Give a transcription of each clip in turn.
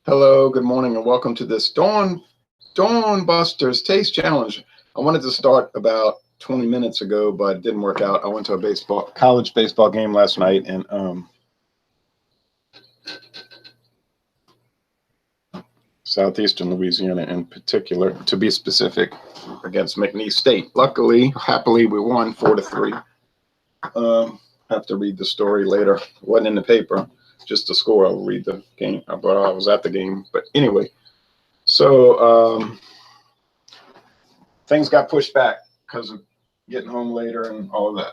Hello, good morning, and welcome to this Dawn Busters Taste Challenge. I wanted to start about 20 minutes ago, but it didn't work out. I went to a college baseball game last night, and southeastern Louisiana in particular, to be specific, against McNeese State. Luckily, happily, we won 4-3. Have to read the story later. It wasn't in the paper, just the score. I'll read the game, but I was at the game. But anyway, so things got pushed back because of getting home later and all of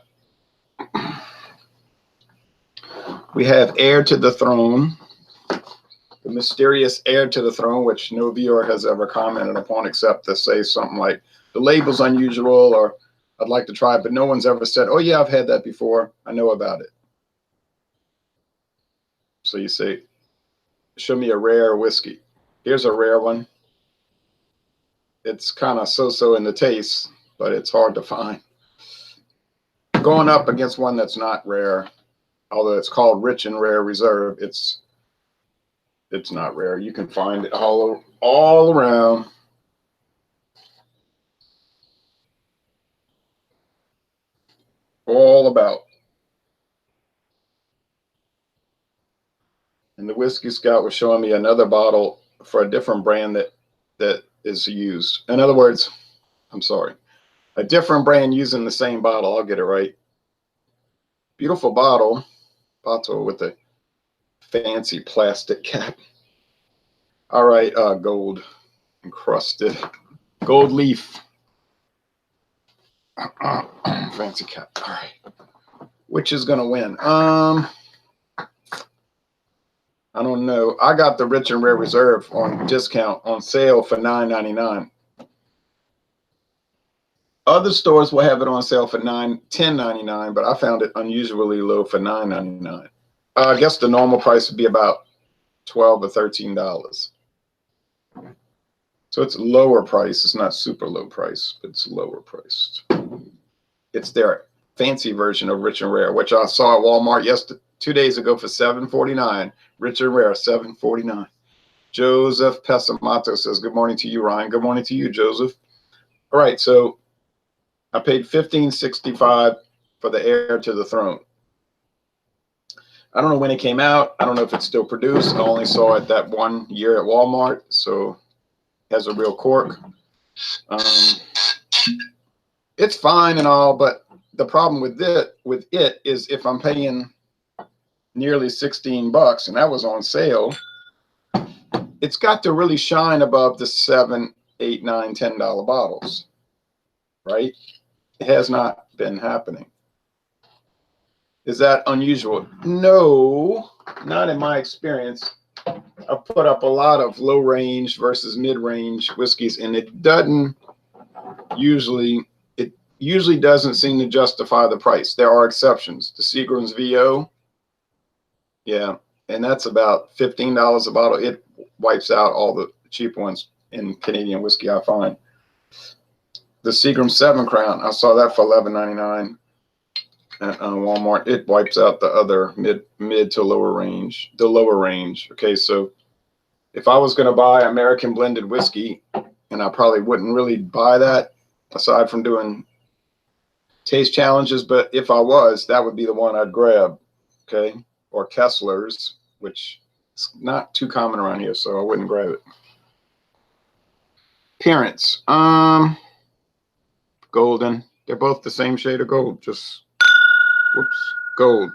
that. We have Heir to the Throne, the mysterious Heir to the Throne, which no viewer has ever commented upon except to say something like, the label's unusual, or I'd like to try it, but no one's ever said, oh yeah, I've had that before. I know about it. So you say, show me a rare whiskey. Here's a rare one. It's kind of so-so in the taste, but it's hard to find. Going up against one that's not rare, although it's called Rich and Rare Reserve, it's not rare. You can find it all around. All about. And the Whiskey Scout was showing me another bottle for a different brand that is used. In other words, I'm sorry, a different brand using the same bottle. I'll get it right. Beautiful bottle with a fancy plastic cap. All right, gold encrusted, gold leaf. Fancy cap. All right, which is gonna win? I don't know. I got the Rich and Rare Reserve on discount on sale for $9.99. Other stores will have it on sale for $10.99, but I found it unusually low for $9.99. I guess the normal price would be about $12 or $13. So it's lower price. It's not super low price, but it's lower priced. It's their fancy version of Rich and Rare, which I saw at Walmart 2 days ago for $7.49. Rich and Rare, $7.49. Joseph Pessamato says, good morning to you, Ryan. Good morning to you, Joseph. All right, so I paid $15.65 for the Heir to the Throne. I don't know when it came out. I don't know if it's still produced. I only saw it that 1 year at Walmart, so it has a real cork. It's fine and all, but the problem with it is if I'm paying nearly $16 and that was on sale, it's got to really shine above the $7, $8, $9, $10 bottles, right? It has not been happening. Is that unusual? No, not in my experience. I've put up a lot of low range versus mid range whiskeys, and it usually doesn't seem to justify the price. There are exceptions. The Seagram's VO, yeah, and that's about $15 a bottle. It wipes out all the cheap ones in Canadian whiskey, I find. The Seagram 7 Crown, I saw that for $11.99 at Walmart. It wipes out the other mid to lower range, the lower range. Okay, so if I was going to buy American blended whiskey, and I probably wouldn't really buy that aside from doing taste challenges, but if I was, that would be the one I'd grab. Okay, or Kessler's, which is not too common around here, so I wouldn't grab it. Appearance, golden. They're both the same shade of gold, just whoops, gold.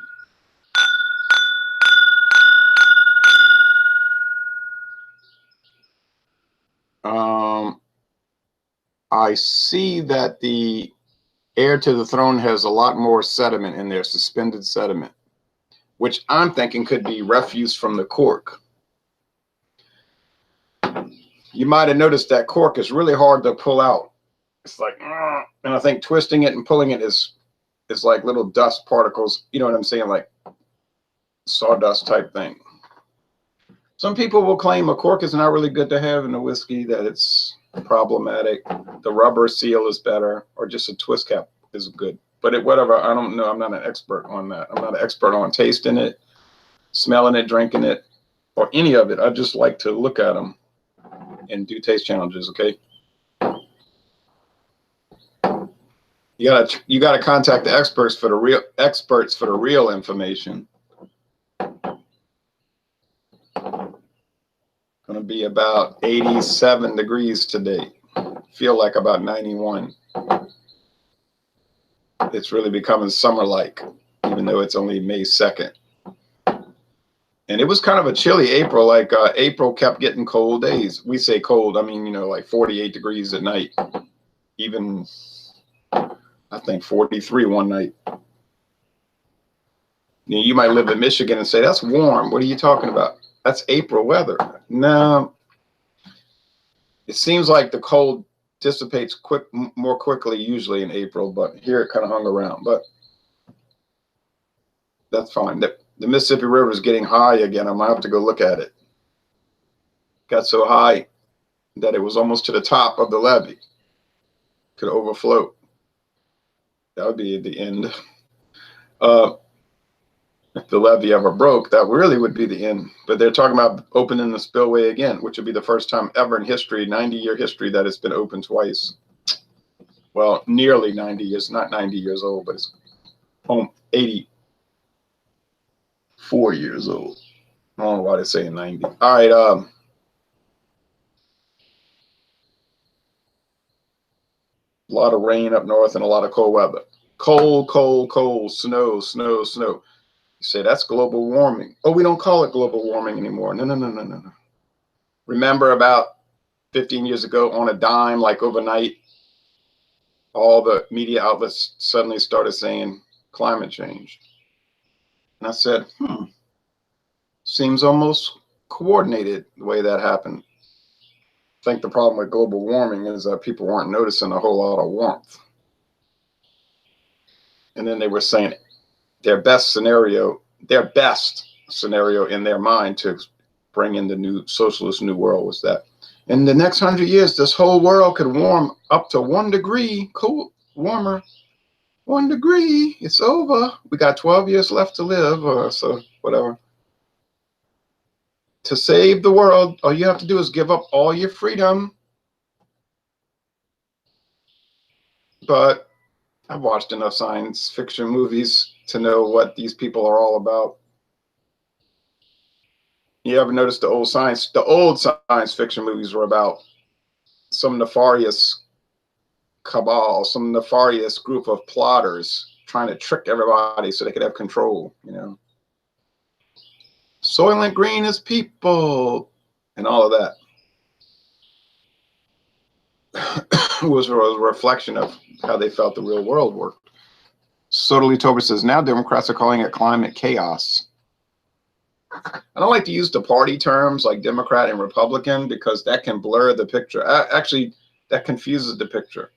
I see that the Heir to the Throne has a lot more sediment in there, suspended sediment, which I'm thinking could be refuse from the cork. You might have noticed that cork is really hard to pull out. It's like, and I think twisting it and pulling it is like little dust particles. You know what I'm saying? Like sawdust type thing. Some people will claim a cork is not really good to have in a whiskey, that it's problematic. The rubber seal is better, or just a twist cap is good. But whatever, I don't know. I'm not an expert on that. I'm not an expert on tasting it, smelling it, drinking it. or any of it. I just like to look at them and do taste challenges. Okay. You gotta contact the experts for the real information. Gonna be about 87 degrees today. Feel like about 91. It's really becoming summer-like, even though it's only May 2nd. And it was kind of a chilly April. Like April kept getting cold days. We say cold, I mean, you know, like 48 degrees at night. Even, I think 43 one night. You might live in Michigan and say, that's warm. What are you talking about? That's April weather. No, it seems like the cold dissipates more quickly usually in April, but here it kind of hung around. But that's fine. The Mississippi River is getting high again. I'm gonna have to go look at it. Got so high that it was almost to the top of the levee. Could overflow. That would be the end. If the levee ever broke, that really would be the end. But they're talking about opening the spillway again, which would be the first time ever in history, 90-year history, that it's been opened twice. Well, nearly 90 years, not 90 years old, but it's 84 years old. I don't know why they're saying 90. All right. A lot of rain up north and a lot of cold weather. Cold, cold, cold, snow, snow, snow. You say that's global warming. Oh, we don't call it global warming anymore. No, no, no, no, no, no. Remember about 15 years ago, on a dime, like overnight, all the media outlets suddenly started saying climate change. And I said, seems almost coordinated the way that happened. I think the problem with global warming is that people weren't noticing a whole lot of warmth. And then they were saying their best scenario in their mind to bring in the new socialist new world was that in the next 100 years, this whole world could warm up to 1 degree, cool, warmer. 1 degree, it's over. We got 12 years left to live, or so, whatever. To save the world, all you have to do is give up all your freedom. But I've watched enough science fiction movies to know what these people are all about. You ever notice the old science fiction movies were about some nefarious cabal, some nefarious group of plotters trying to trick everybody so they could have control, you know. Soylent Green is people and all of that. was a reflection of how they felt the real world worked. Sotoli Tober says, now Democrats are calling it climate chaos. I don't like to use the party terms like Democrat and Republican because that can blur the picture. Actually, that confuses the picture.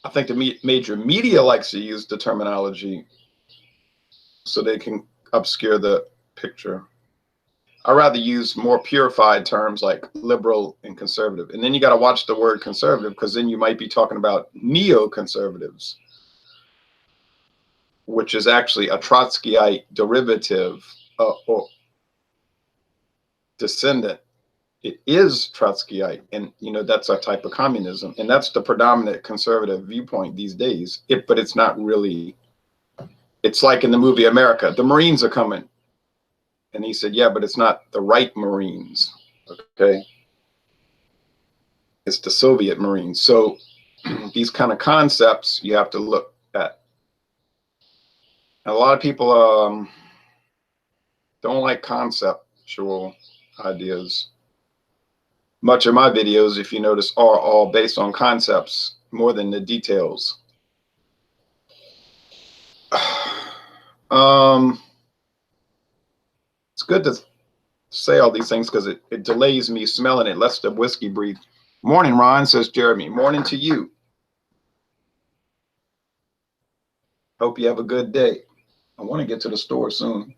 I think the major media likes to use the terminology so they can obscure the picture. I'd rather use more purified terms like liberal and conservative. And then you got to watch the word conservative because then you might be talking about neoconservatives, which is actually a Trotskyite derivative or descendant. It is Trotskyite, and you know that's a type of communism, and that's the predominant conservative viewpoint these days. But it's not really. It's like in the movie America, the Marines are coming, and he said, "Yeah, but it's not the right Marines, okay? It's the Soviet Marines." So these kind of concepts you have to look at. And a lot of people don't like conceptual ideas. Much of my videos, if you notice, are all based on concepts more than the details. It's good to say all these things because it delays me smelling it, lets the whiskey breathe. Morning, Ron, says Jeremy. Morning to you. Hope you have a good day. I want to get to the store soon.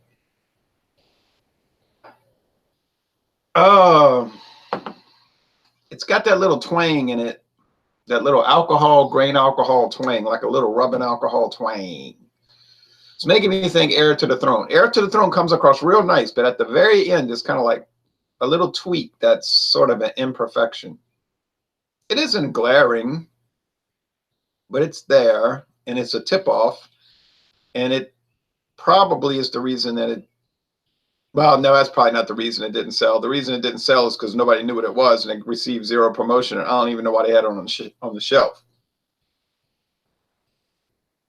It's got that little twang in it, that little alcohol, grain alcohol twang, like a little rubbing alcohol twang. It's making me think Heir to the Throne. Heir to the Throne comes across real nice, but at the very end, it's kind of like a little tweak that's sort of an imperfection. It isn't glaring, but it's there, and it's a tip-off, and it probably is the reason that it, well, no, that's probably not the reason it didn't sell. The reason it didn't sell is because nobody knew what it was, and it received 0 promotion, and I don't even know why they had it on the shelf.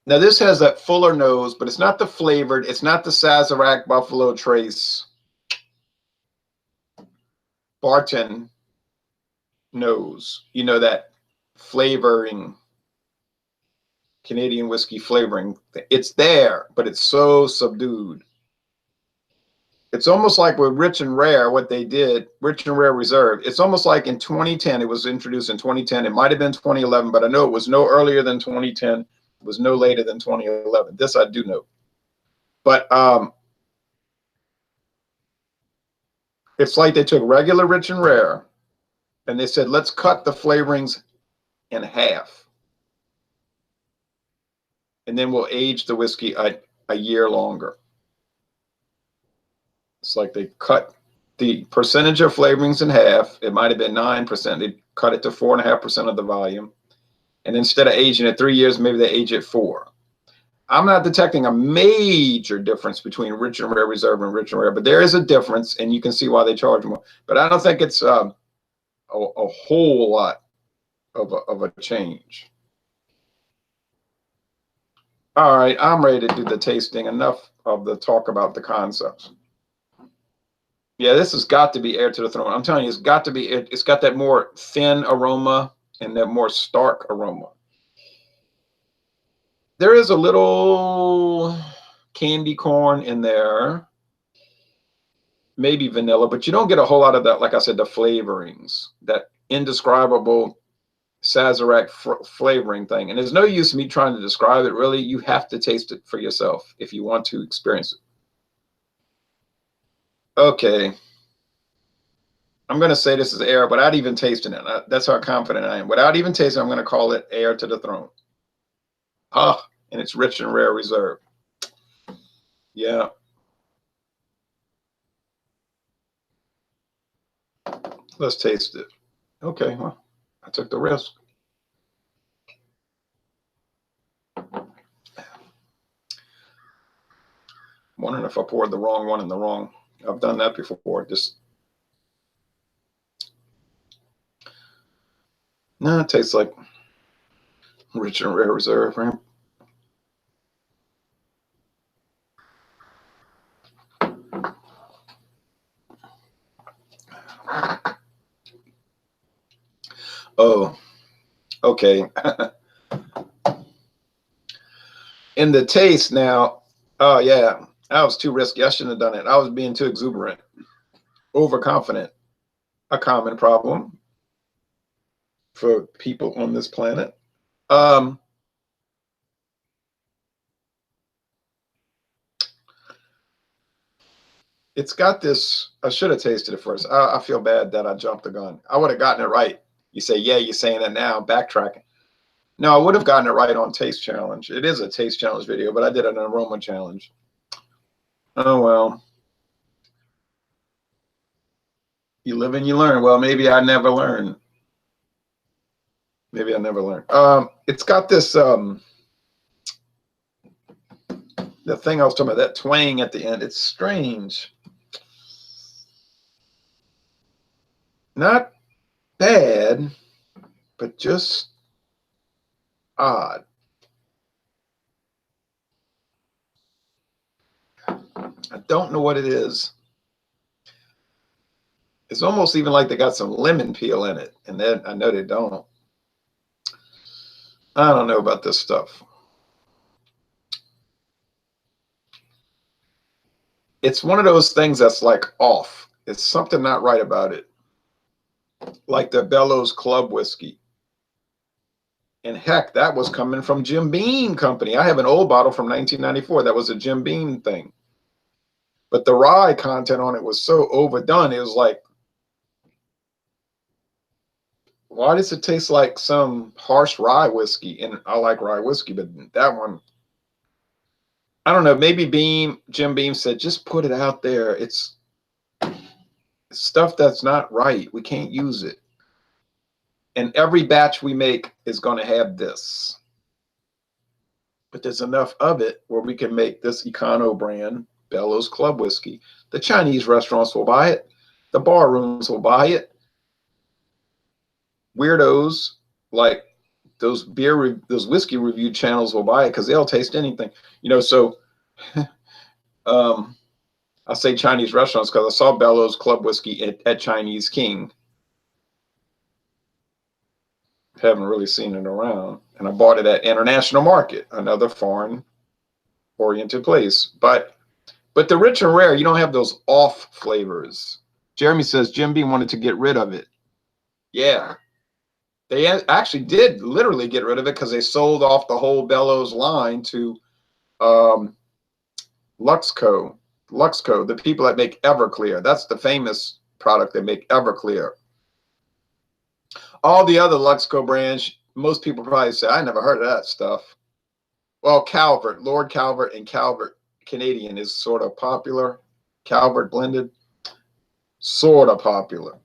Now, this has that fuller nose, but it's not the flavored. It's not the Sazerac Buffalo Trace Barton nose. You know, that flavoring, Canadian whiskey flavoring. It's there, but it's so subdued. It's almost like with Rich and Rare, what they did, Rich and Rare Reserve. It's almost like in 2010, it was introduced in 2010. It might have been 2011, but I know it was no earlier than 2010. It was no later than 2011. This I do know. But it's like they took regular Rich and Rare and they said, let's cut the flavorings in half. And then we'll age the whiskey a year longer. It's like they cut the percentage of flavorings in half. It might have been 9%. They cut it to 4.5% of the volume. And instead of aging it 3 years, maybe they age it 4. I'm not detecting a major difference between Rich and Rare Reserve and Rich and Rare, but there is a difference, and you can see why they charge more. But I don't think it's a whole lot of a change. All right, I'm ready to do the tasting. Enough of the talk about the concepts. Yeah, this has got to be Heir to the Throne. I'm telling you, it's got to be. It's got that more thin aroma and that more stark aroma. There is a little candy corn in there, maybe vanilla, but you don't get a whole lot of that. Like I said, the flavorings, that indescribable Sazerac flavoring thing. And there's no use me trying to describe it. Really, you have to taste it for yourself if you want to experience it. Okay. I'm going to say this is Heir without even tasting it. That's how confident I am. Without even tasting it, I'm going to call it Heir to the Throne. Ah, and it's Rich and Rare Reserve. Yeah. Let's taste it. Okay, well, I took the risk. Wondering if I poured the wrong one in the wrong. I've done that before. Just no, it tastes like Rich and Rare Reserve, right? Oh, okay. In the taste now, oh yeah, I was too risky. I shouldn't have done it. I was being too exuberant, overconfident. A common problem for people on this planet. It's got this. I should have tasted it first. I feel bad that I jumped the gun. I would have gotten it right. You say, yeah, you're saying it now, backtracking. No, I would have gotten it right on Taste Challenge. It is a Taste Challenge video, but I did an aroma challenge. Oh, well. You live and you learn. Well, maybe I never learned. Maybe I never learned. It's got this, the thing I was talking about, that twang at the end. It's strange. Not bad, but just odd. I don't know what it is. It's almost even like they got some lemon peel in it, and then I know they don't. I don't know about this stuff. It's one of those things that's like off. It's something not right about it. Like the Bellows Club whiskey. And heck, that was coming from Jim Beam Company. I have an old bottle from 1994. That was a Jim Beam thing. But the rye content on it was so overdone. It was like, why does it taste like some harsh rye whiskey? And I like rye whiskey, but that one, I don't know, maybe Jim Beam said, just put it out there. It's stuff that's not right. We can't use it. And every batch we make is going to have this. But there's enough of it where we can make this Econo brand Bellows Club whiskey. The Chinese restaurants will buy it. The bar rooms will buy it. Weirdos like those whiskey review channels will buy it because they'll taste anything. You know, so I say Chinese restaurants because I saw Bellows Club whiskey at Chinese King. Haven't really seen it around. And I bought it at International Market, another foreign-oriented place. But the Rich and Rare, you don't have those off flavors. Jeremy says Jim Beam wanted to get rid of it. Yeah. They actually did literally get rid of it because they sold off the whole Bellows line to Luxco, the people that make Everclear. That's the famous product they make, Everclear. All the other Luxco brands, most people probably say, I never heard of that stuff. Well, Calvert, Lord Calvert and Calvert Canadian is sort of popular. Calvert blended, sort of popular.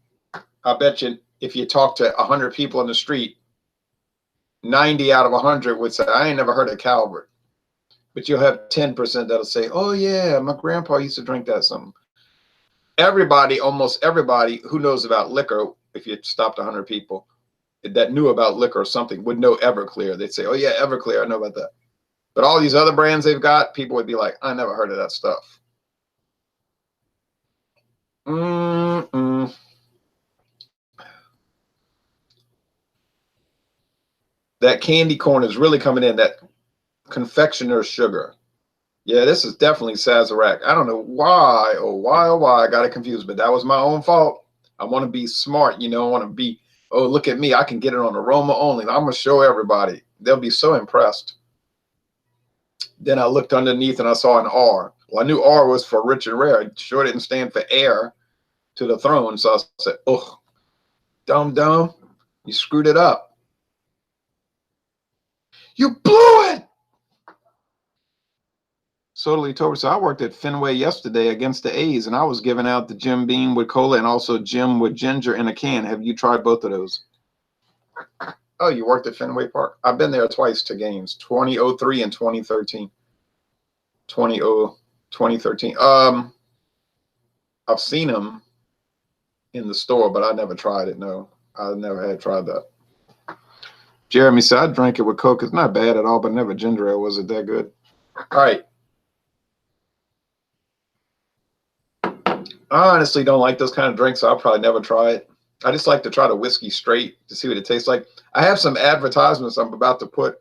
I bet you if you talk to 100 people on the street, 90 out of 100 would say, I ain't never heard of Calvert. But you'll have 10% that'll say, oh yeah, my grandpa used to drink that something. Everybody, almost everybody who knows about liquor, if you stopped 100 people that knew about liquor or something, would know Everclear. They'd say, oh yeah, Everclear, I know about that. But all these other brands they've got, people would be like, I never heard of that stuff. That candy corn is really coming in, that confectioner's sugar. Yeah, this is definitely Sazerac. I don't know why I got it confused, but that was my own fault. I want to be smart, you know, I want to be, oh, look at me. I can get it on aroma only. I'm going to show everybody. They'll be so impressed. Then I looked underneath and I saw an R. Well, I knew R was for Rich and Rare. It sure didn't stand for heir to the throne. So I said, oh, dumb, you screwed it up. You blew it. Totally Tober. So I worked at Fenway yesterday against the A's, and I was giving out the Jim Beam with cola and also Jim with ginger in a can. Have you tried both of those? Oh, you worked at Fenway Park? I've been there twice to games, 2003 and 2013. 2013. I've seen them in the store, but I never tried it. No, I never had tried that. Jeremy said, I drank it with Coke. It's not bad at all, but never ginger ale. Was it that good? All right. I honestly don't like those kind of drinks, so I'll probably never try it. I just like to try the whiskey straight to see what it tastes like. I have some advertisements I'm about to put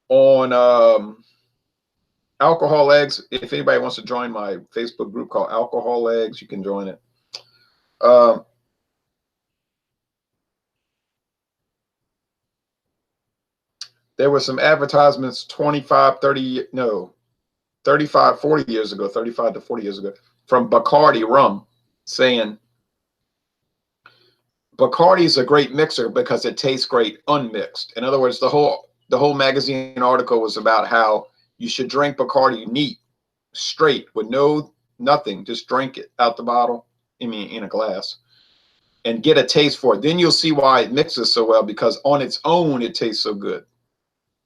on Alcohol Eggs. If anybody wants to join my Facebook group called Alcohol Eggs, you can join it. There were some advertisements 35 to 40 years ago from Bacardi rum saying Bacardi is a great mixer because it tastes great unmixed. In other words, the whole magazine article was about how you should drink Bacardi neat, straight, with nothing. Just drink it out the bottle, I mean, in a glass, and get a taste for it. Then you'll see why it mixes so well, because on its own, it tastes so good.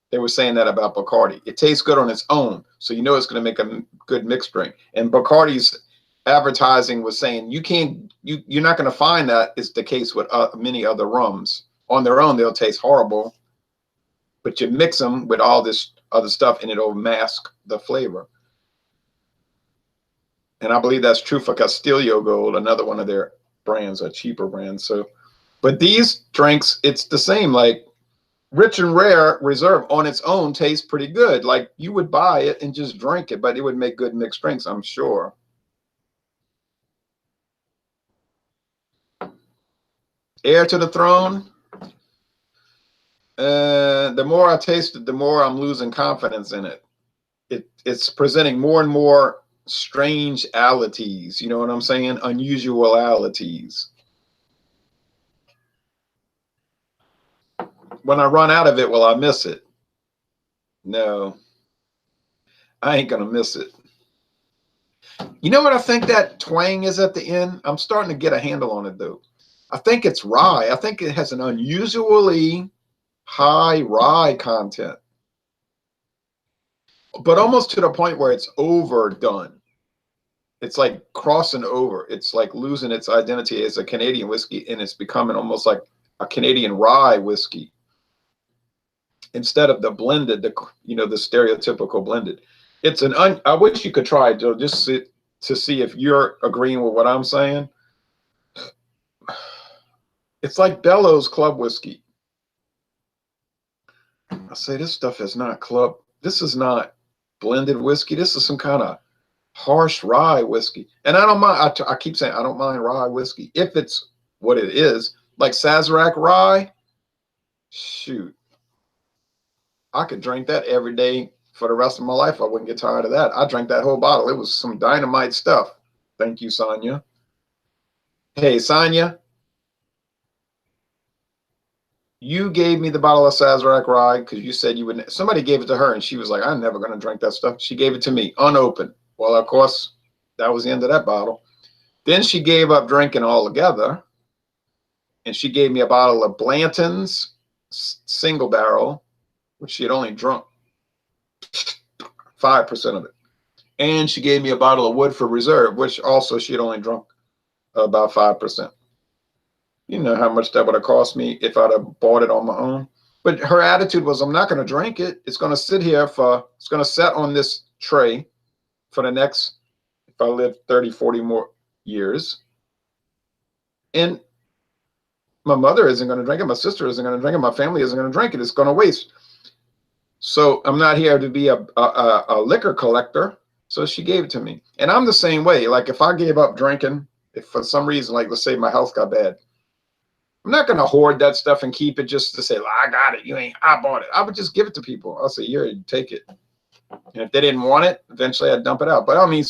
They were saying that about Bacardi. It tastes good on its own, so you know it's going to make a good mixed drink. And Bacardi's advertising was saying you're not going to find that is the case with many other rums. On their own, they'll taste horrible, but you mix them with all this other stuff, and it'll mask the flavor. And I believe that's true for Castillo Gold, another one of their brands, a cheaper brand. So, but these drinks, it's the same. Like Rich and Rare Reserve on its own tastes pretty good. Like you would buy it and just drink it, but it would make good mixed drinks, I'm sure. Heir to the Throne. The more I taste it, the more I'm losing confidence in it. It's presenting more and more strange-alities. You know what I'm saying? Unusualities. When I run out of it, will I miss it? No. I ain't gonna miss it. You know what I think that twang is at the end? I'm starting to get a handle on it though. I think it's rye. I think it has an unusually high rye content, but almost to the point where it's overdone. It's like crossing over. It's like losing its identity as a Canadian whiskey, and it's becoming almost like a Canadian rye whiskey instead of the blended, the stereotypical blended. It's an I wish you could try it, Joe, just to see if you're agreeing with what I'm saying. It's like Bellows Club whiskey. I say this stuff is not club. This is not blended whiskey. This is some kind of harsh rye whiskey. And I don't mind. I keep saying I don't mind rye whiskey if it's what it is. Like Sazerac rye, shoot, I could drink that every day for the rest of my life. I wouldn't get tired of that. I drank that whole bottle. It was some dynamite stuff. Thank you, Sonia. Hey, Sonia, you gave me the bottle of Sazerac rye because you said you would. Somebody gave it to her, and she was like, "I'm never going to drink that stuff." She gave it to me unopened. Well, of course, that was the end of that bottle. Then she gave up drinking altogether, and she gave me a bottle of Blanton's single barrel, which she had only drunk 5% of it. And she gave me a bottle of Woodford Reserve, which also she had only drunk about 5%. You know how much that would have cost me if I'd have bought it on my own. But her attitude was, I'm not going to drink it. It's going to sit here it's going to sit on this tray for the next, if I live 30, 40 more years. And my mother isn't going to drink it. My sister isn't going to drink it. My family isn't going to drink it. It's going to waste. So I'm not here to be a liquor collector. So she gave it to me. And I'm the same way. Like if I gave up drinking, if for some reason, like let's say my health got bad, I'm not going to hoard that stuff and keep it just to say, well, I got it. I bought it. I would just give it to people. I'll say, here, take it. And if they didn't want it, eventually I'd dump it out. But I mean,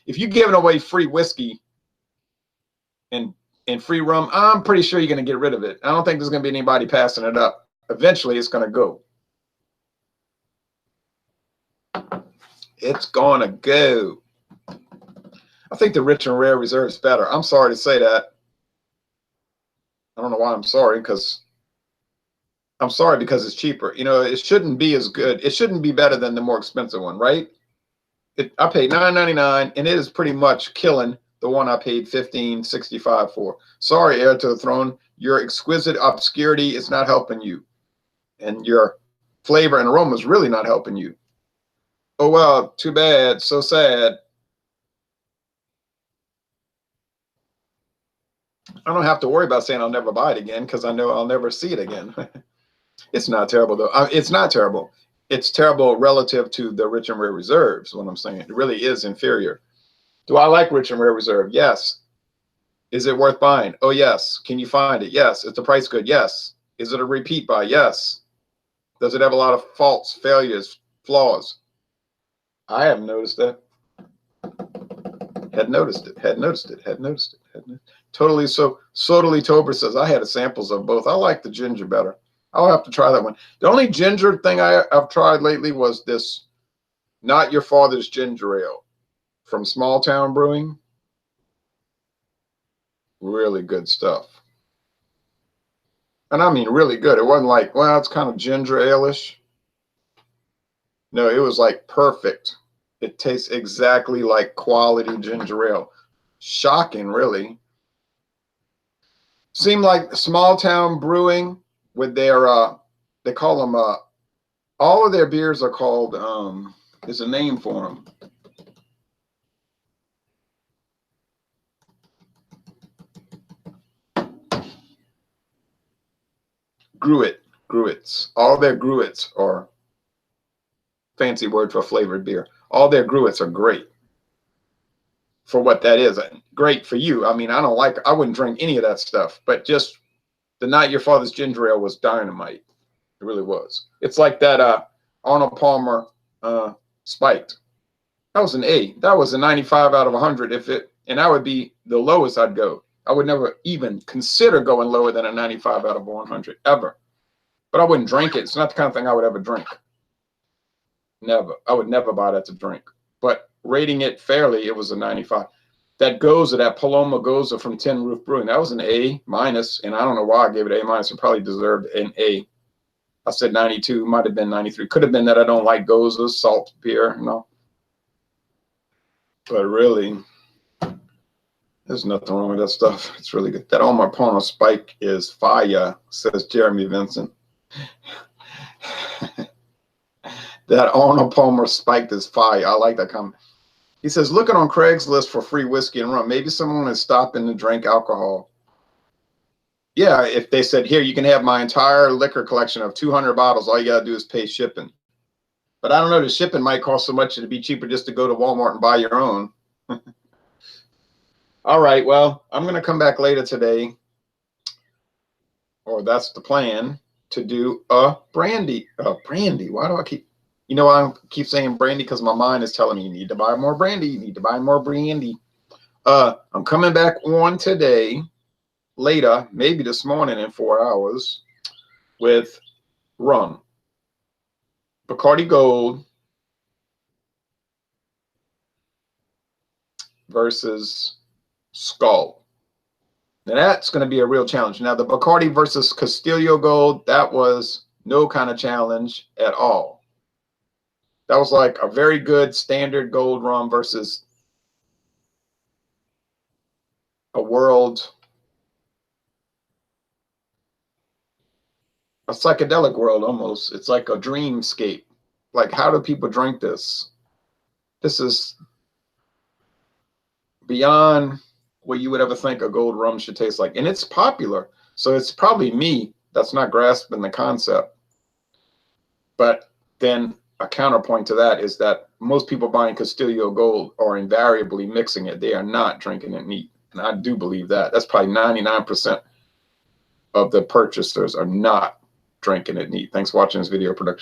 if you're giving away free whiskey and free rum, I'm pretty sure you're going to get rid of it. I don't think there's going to be anybody passing it up. Eventually it's going to go. It's going to go. I think the rich and rare reserve is better. I'm sorry to say that. I don't know why I'm sorry, because it's cheaper. It shouldn't be as good. It shouldn't be better than the more expensive one, right? I paid $9.99, and it is pretty much killing the one I paid $15.65 for. Sorry, Heir to the Throne. Your exquisite obscurity is not helping you, and your flavor and aroma is really not helping you. Oh well, too bad. So sad. I don't have to worry about saying I'll never buy it again because I know I'll never see it again. It's not terrible, though. It's not terrible. It's terrible relative to the rich and rare reserves, what I'm saying. It really is inferior. Do I like rich and rare reserve? Yes. Is it worth buying? Oh, yes. Can you find it? Yes. Is the price good? Yes. Is it a repeat buy? Yes. Does it have a lot of faults, failures, flaws? I haven't noticed that. Had noticed it. Totally. So Totally Tober says, I had samples of both. I like the ginger better. I'll have to try that one. The only ginger thing I've tried lately was this Not Your Father's Ginger Ale from Small Town Brewing. Really good stuff. And I mean really good. It wasn't like, well, it's kind of ginger ale-ish. No, it was like perfect. It tastes exactly like quality ginger ale. Shocking, really. Seemed like Small Town Brewing with their, they call them, all of their beers are called, there's a name for them. Gruits. All their gruits are fancy word for flavored beer. All their gruits are great for what that is. Great for you. I mean, I wouldn't drink any of that stuff, but just the Not Your Father's Ginger Ale was dynamite. It really was. It's like that Arnold Palmer Spiked. That was an A. That was a 95 out of 100 and that would be the lowest I'd go. I would never even consider going lower than a 95 out of 100 ever. But I wouldn't drink it. It's not the kind of thing I would ever drink. Never. I would never buy that to drink. But rating it fairly, it was a 95. That Goza, that Paloma Goza from Tin Roof Brewing, that was an A minus, and I don't know why I gave it A minus. It probably deserved an A. I said 92, might have been 93. Could have been that I don't like Gozas, salt beer, no. But really, there's nothing wrong with that stuff. It's really good. That Arnold Palmer Spike is fire, says Jeremy Vincent. That Arnold Palmer Spike is fire. I like that comment. He says, looking on Craigslist for free whiskey and rum. Maybe someone is stopping to drink alcohol. Yeah, if they said, here, you can have my entire liquor collection of 200 bottles. All you got to do is pay shipping. But I don't know, the shipping might cost so much it'd be cheaper just to go to Walmart and buy your own. All right, well, I'm going to come back later today, or that's the plan, to do a brandy. Brandy, why do I keep, you know, I keep saying brandy because my mind is telling me you need to buy more brandy. You need to buy more brandy. I'm coming back on today, later, maybe this morning in 4 hours, with rum. Bacardi Gold versus Skull. Now that's going to be a real challenge. Now the Bacardi versus Castillo Gold, that was no kind of challenge at all. That was like a very good standard gold rum versus a psychedelic world almost. It's like a dreamscape. Like, how do people drink this? This is beyond what you would ever think a gold rum should taste like. And it's popular. So it's probably me that's not grasping the concept. But then a counterpoint to that is that most people buying Castillo Gold are invariably mixing it. They are not drinking it neat. And I do believe that. That's probably 99% of the purchasers are not drinking it neat. Thanks for watching this video production.